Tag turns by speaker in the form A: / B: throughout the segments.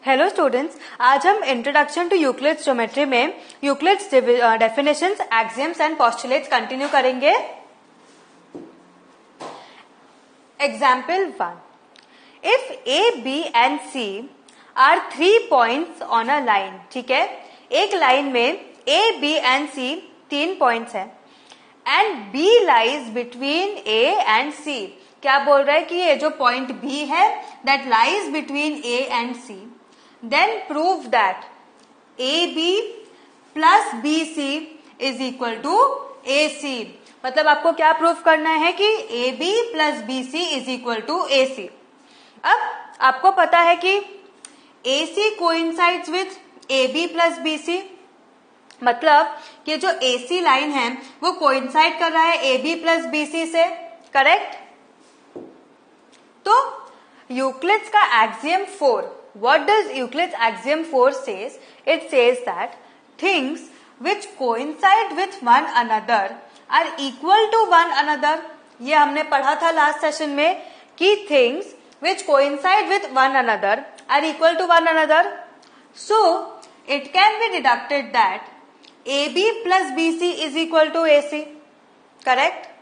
A: Hello students, आज हम introduction to Euclid's geometry में Euclid's definitions, axioms and postulates continue करेंगे। Example 1, if A B and C are 3 points on a line. ठीक है, एक line में A B and C 3 points हैं and B lies between A and C. क्या बोल रहा है कि ये जो पॉइंट बी है that lies between A and C, then prove that AB plus BC is equal to AC। मतलब आपको क्या प्रूव करना है कि AB plus BC is equal to AC। अब आपको पता है कि AC coincides with AB plus BC, मतलब कि जो AC लाइन है वो कोइंसाइड कर रहा है AB plus BC से, करेक्ट। तो यूक्लिड्स का axiom 4, what does Euclid's axiom 4 says? It says that things which coincide with one another are equal to one another। ये हमने पढ़ा था लास्ट सेशन में कि things which coincide with one another are equal to one another, so it can be deducted that AB plus BC is equal to AC, correct?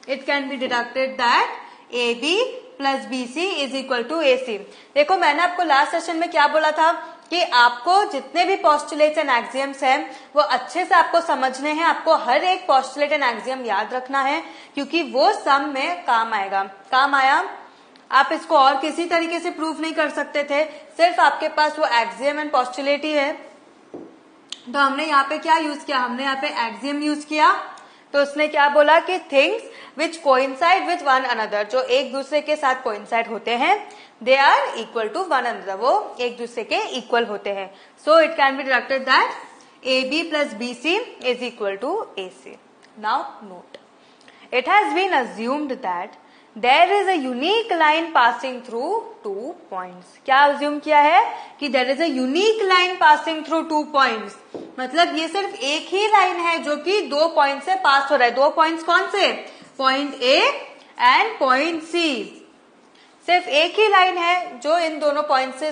A: It can be deducted that AB plus BC is equal to AC। देखो, मैंने आपको last session में क्या बोला था कि आपको जितने भी पोस्टुलेट्स एंड एक्सियम्स हैं वो अच्छे से आपको समझने हैं। आपको हर एक पोस्टुलेट एंड एक्सियम याद रखना है क्योंकि वो सम में काम आएगा। काम आया, आप इसको और किसी तरीके से प्रूव नहीं कर सकते थे, सिर्फ आपके पास वो एक्सियम एंड पोस्टुलेट ही है। तो हमने यहाँ पे क्या यूज किया, हमने यहाँ पे एक्सियम यूज किया। तो उसने क्या बोला कि things which coincide with one another, जो एक दूसरे के साथ कोइंसाइड होते हैं, they are equal to one another, वो एक दूसरे के इक्वल होते हैं। So it can be deducted that A B plus B C is equal to A C. Now note, it has been assumed that there is a unique line passing through 2 points. क्या assume किया है कि there is a unique line passing through 2 points, मतलब ये सिर्फ एक ही line है जो कि 2 पॉइंट से पास हो रहा है। 2 पॉइंट्स कौन से, point A and point C. सिर्फ एक ही लाइन है जो इन दोनों पॉइंट से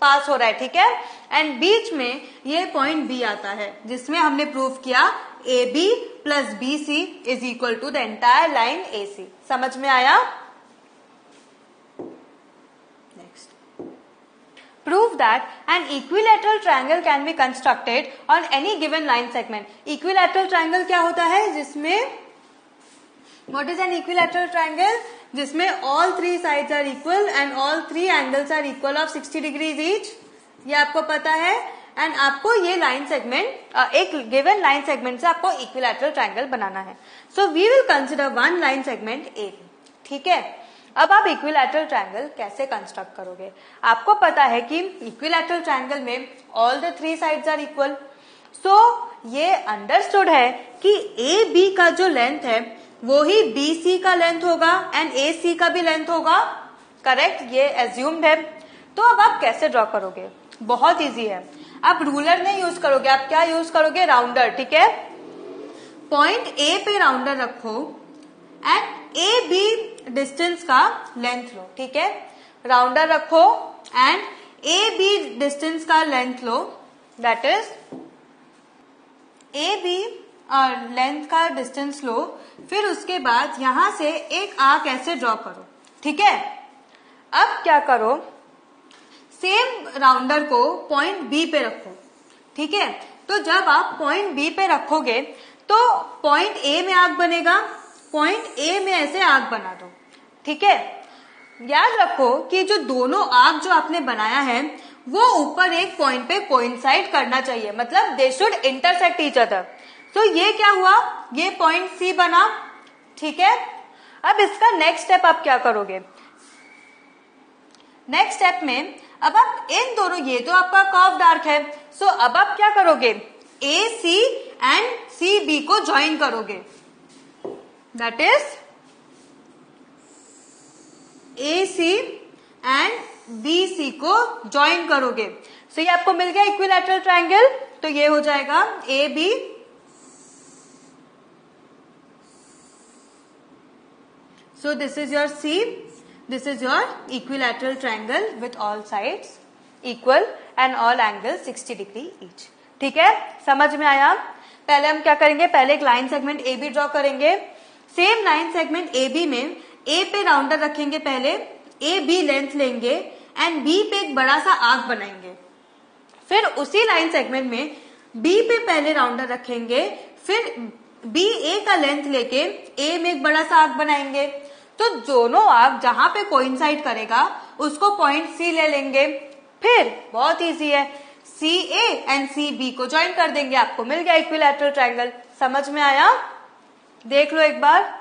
A: पास हो रहा है, ठीक है। एंड बीच में ये पॉइंट बी आता है जिसमें हमने प्रूव किया A B plus B C is equal to the entire line A C. समझ में आया? Next, prove that an equilateral triangle can be constructed on any given line segment। equilateral triangle क्या होता है, जिसमें what is an equilateral triangle, जिसमें all 3 sides are equal and all 3 angles are equal of 60 degrees each। ये आपको पता है। And आपको ये लाइन सेगमेंट, एक गिवन लाइन सेगमेंट से आपको इक्विलैटरल ट्रायंगल बनाना है। So we will consider one line segment A, ठीक है। अब आप इक्विलैटरल ट्रायंगल कैसे कंस्ट्रक्ट करोगे? आपको पता है कि इक्विलैटरल ट्रायंगल में all the 3 sides are equal. So ये अंडरस्टूड है कि ए बी का जो लेंथ है वो ही बी सी का लेंथ होगा एंड ए सी का भी लेंथ होगा, करेक्ट। ये एज्यूम्ड है। तो अब आप कैसे ड्रॉ करोगे? बहुत इजी है। आप रूलर नहीं यूज करोगे, आप क्या यूज करोगे, राउंडर, ठीक है। पॉइंट ए पे राउंडर रखो एंड ए बी डिस्टेंस का लेंथ लो, ठीक है। राउंडर रखो एंड ए बी डिस्टेंस का लेंथ लो, that is A B length का डिस्टेंस लो। फिर उसके बाद यहां से एक आर्क ऐसे ड्रॉ करो, ठीक है। अब क्या करो, सेम राउंडर को पॉइंट बी पे रखो, ठीक है। तो जब आप पॉइंट बी पे रखोगे तो पॉइंट ए में आर्क बनेगा, पॉइंट ए में ऐसे आर्क बना दो, ठीक है। याद रखो कि जो दोनों आर्क जो आपने बनाया है वो ऊपर एक पॉइंट पे कोइंसाइड करना चाहिए, मतलब they should intersect each other. तो ये क्या हुआ, ये पॉइंट सी बना, ठीक है। अब इसका नेक्स्ट स्टेप आप क्या करोगे? नेक्स्ट स्टेप में अब आप इन दोनों, ये तो आपका कर्व्ड आर्क है, सो अब आप क्या करोगे, A C and C B को ज्वाइन करोगे, that is A C and B C को ज्वाइन करोगे। सो ये आपको मिल गया इक्विलैटरल ट्रायंगल। तो ये हो जाएगा A B, so this is your C, this is your equilateral triangle with all sides equal and all angle 60 degree each. ठीक है, समझ में आया? पहले हम क्या करेंगे, पहले एक line segment A B draw करेंगे। Same line segment A B में ए पे राउंडर रखेंगे, पहले ए बी लेंथ लेंगे एंड बी पे एक बड़ा सा आर्क बनाएंगे। फिर उसी लाइन सेगमेंट में बी पे पहले राउंडर रखेंगे, फिर बी ए का लेंथ लेके ए में एक बड़ा सा आर्क बनाएंगे। तो दोनों आर्क जहां पे कोइंसाइड करेगा उसको पॉइंट सी ले लेंगे। फिर बहुत इजी है, सी ए एंड सी बी को ज्वाइन कर देंगे, आपको मिल गया इक्विलैटरल ट्रायंगल। समझ में आया? देख लो एक बार।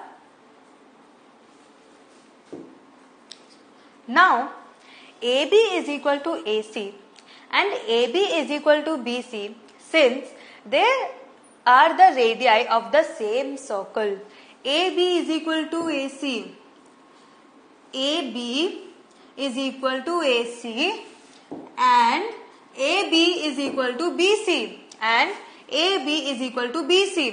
A: Now A B is equal to A C and AB is equal to BC since they are the radii of the same circle. AB is equal to AC. AB is equal to AC and AB is equal to BC and AB is equal to BC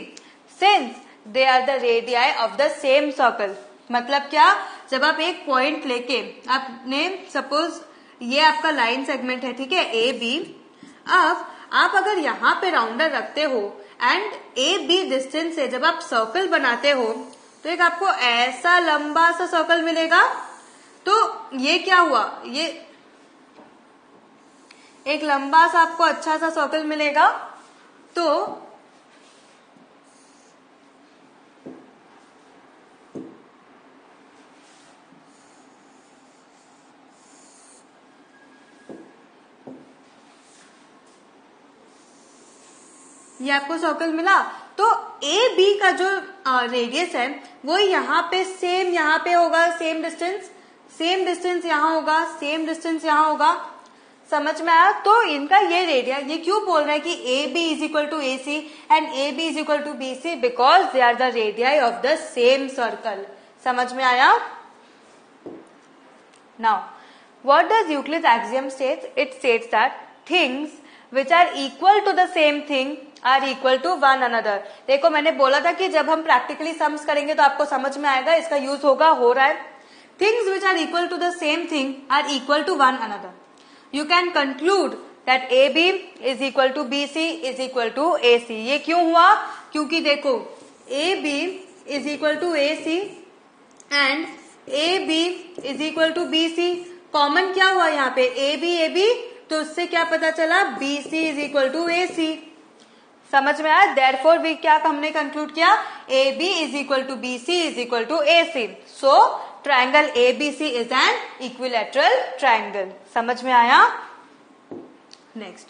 A: since they are the radii of the same circle. मतलब क्या, जब आप एक point लेके आपने suppose ये आपका line segment है, ठीक है, ए बी। अब आप अगर यहाँ पे राउंडर रखते हो एंड ए बी डिस्टेंस से जब आप सर्कल बनाते हो तो एक आपको ऐसा लंबा सा सर्कल मिलेगा। तो ये क्या हुआ, ये एक लंबा सा आपको अच्छा सा सर्कल मिलेगा। तो ये आपको सर्कल मिला। तो ए बी का जो रेडियस है वो यहाँ पे सेम, यहाँ पे होगा सेम डिस्टेंस यहाँ होगा, सेम डिस्टेंस यहाँ होगा। समझ में आया? तो इनका ये रेडिया, ये क्यों बोल रहा है कि A B is equal to A C and A B is equal to B C, because they are the radii of the same circle. समझ में आया? Now what does Euclid's axiom states? It states that things which are equal to the same thing are equal to one another। देखो मैंने बोला था कि जब हम प्रैक्टिकली सम्स करेंगे तो आपको समझ में आएगा, इसका यूज होगा, हो रहा है। Things which are equal to the same thing are equal to one another। You can conclude that AB is equal to BC is equal to AC। ये क्यों हुआ? क्योंकि देखो AB is equal to AC and AB is equal to BC, common क्या हुआ यहाँ पे, AB, तो उससे क्या पता चला, BC is equal to AC। समझ में आया? देयरफॉर भी क्या हमने कंक्लूड किया, AB is equal to BC is equal to AC। So triangle ABC is an equilateral triangle. समझ में आया? नेक्स्ट,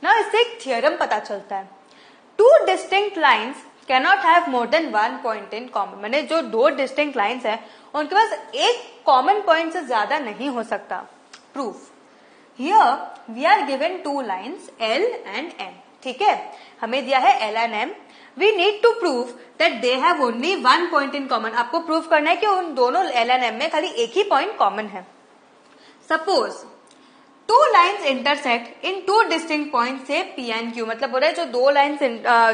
A: नाउ इससे एक थ्योरम पता चलता है, two distinct lines cannot have more than one point in common. मैंने जो दो डिस्टिंक्ट लाइन्स हैं उनके पास एक कॉमन पॉइंट से ज्यादा नहीं हो सकता। Proof, Here we are given two lines L and M। ठीक है, हमें दिया है L and M। We need to prove that they have only one point in common। आपको प्रूव करना है कि उन दोनों L and M में खाली एक ही पॉइंट कॉमन है। Suppose two lines intersect in two distinct points से P and Q, मतलब बोल रहे जो दो लाइन्स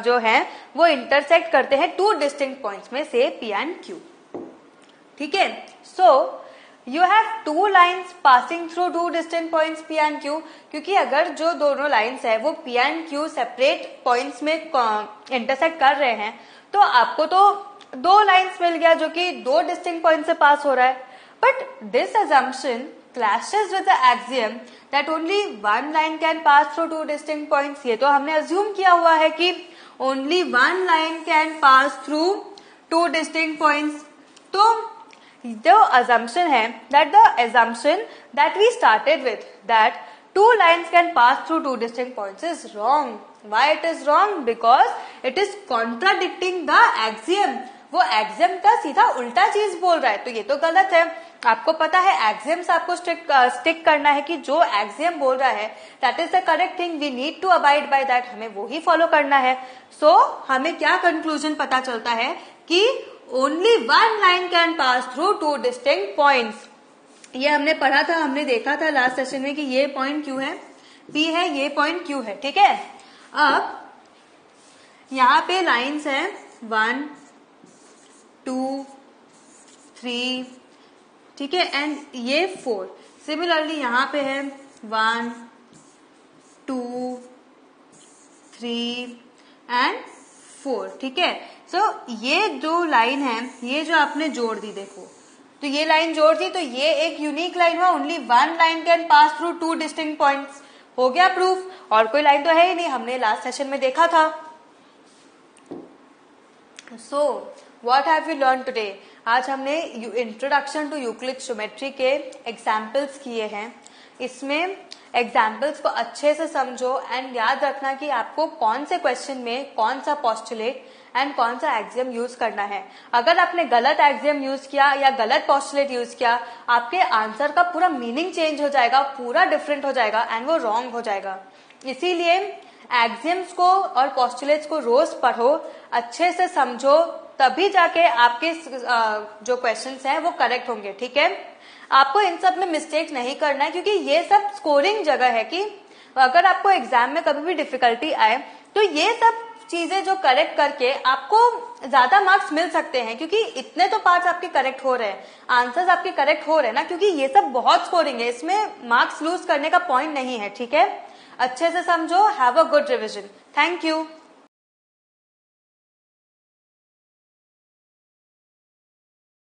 A: जो हैं वो इंटरसेक्ट करते हैं टू डिस्टिंक्ट पॉइंट्स में से P and Q। ठीक है, सो You have two lines passing through two distant points P and Q। क्योंकि अगर जो दोनों लाइन्स है वो P and Q separate points में इंटरसेक्ट कर रहे हैं तो आपको तो दो लाइन्स मिल गया जो कि दो डिस्टिंक्ट पॉइंट से पास हो रहा है। But this assumption clashes with the axiom that only one line can pass through two distinct points। ये तो हमने अज्यूम किया हुआ है कि only one line can pass through two distinct points। तो जो assumption है, that the assumption that we started with that two lines can pass through two distinct points is wrong। Why it is wrong? Because it is contradicting the axiom। वो axiom का सीधा उल्टा चीज बोल रहा है, तो ये तो गलत है। आपको पता है axiom से आपको स्टिक करना है कि जो axiom बोल रहा है that is the correct thing, we need to abide by that, हमें वो ही फॉलो करना है। So हमें क्या कंक्लूजन पता चलता है कि only one line can pass through two distinct points। ये हमने पढ़ा था, हमने देखा था लास्ट सेशन में कि ये पॉइंट Q है, P है, ये पॉइंट Q है। ठीक है, अब यहाँ पे लाइन्स हैं 1 2 3, ठीक है, एंड ये 4। सिमिलरली यहाँ पे है 1 2, 3 एंड 4। ठीक है, सो ये जो लाइन है, ये जो आपने जोड़ दी, देखो तो ये लाइन जोड़ दी, तो ये एक यूनिक लाइन हुआ। Only one line can pass through two distinct points. हो गया प्रूफ, और कोई लाइन तो है ही नहीं, हमने लास्ट सेशन में देखा था। So what have you learn today? आज हमने इंट्रोडक्शन टू यूक्लिड ज्योमेट्री के एग्जाम्पल्स किए हैं। इसमें एग्जाम्पल्स को अच्छे से समझो एंड याद रखना कि आपको कौन से क्वेश्चन में कौन सा पोस्टुलेट एंड कौन सा एक्सियम यूज करना है। अगर आपने गलत एक्सियम यूज किया या गलत पोस्टुलेट यूज किया, आपके आंसर का पूरा मीनिंग चेंज हो जाएगा, पूरा डिफरेंट हो जाएगा एंड वो रॉन्ग हो जाएगा। इसीलिए एक्सियम्स को और पोस्टुलेट्स को रोज पढ़ो, अच्छे से समझो, तभी जाके आपके जो क्वेश्चंस हैं वो करेक्ट होंगे। ठीक है, आपको इन सब में मिस्टेक नहीं करना है, क्योंकि ये सब स्कोरिंग जगह है कि अगर आपको एग्जाम में कभी भी डिफिकल्टी आए तो ये सब चीजें जो करेक्ट करके आपको ज्यादा मार्क्स मिल सकते हैं, क्योंकि इतने तो पार्ट्स आपके करेक्ट हो रहे हैं, आंसर्स आपके करेक्ट हो रहे हैं ना, क्योंकि ये सब बहुत स्कोरिंग है, इसमें मार्क्स लूज करने का पॉइंट नहीं है। ठीक है, अच्छे से समझो। Have a good revision. Thank you.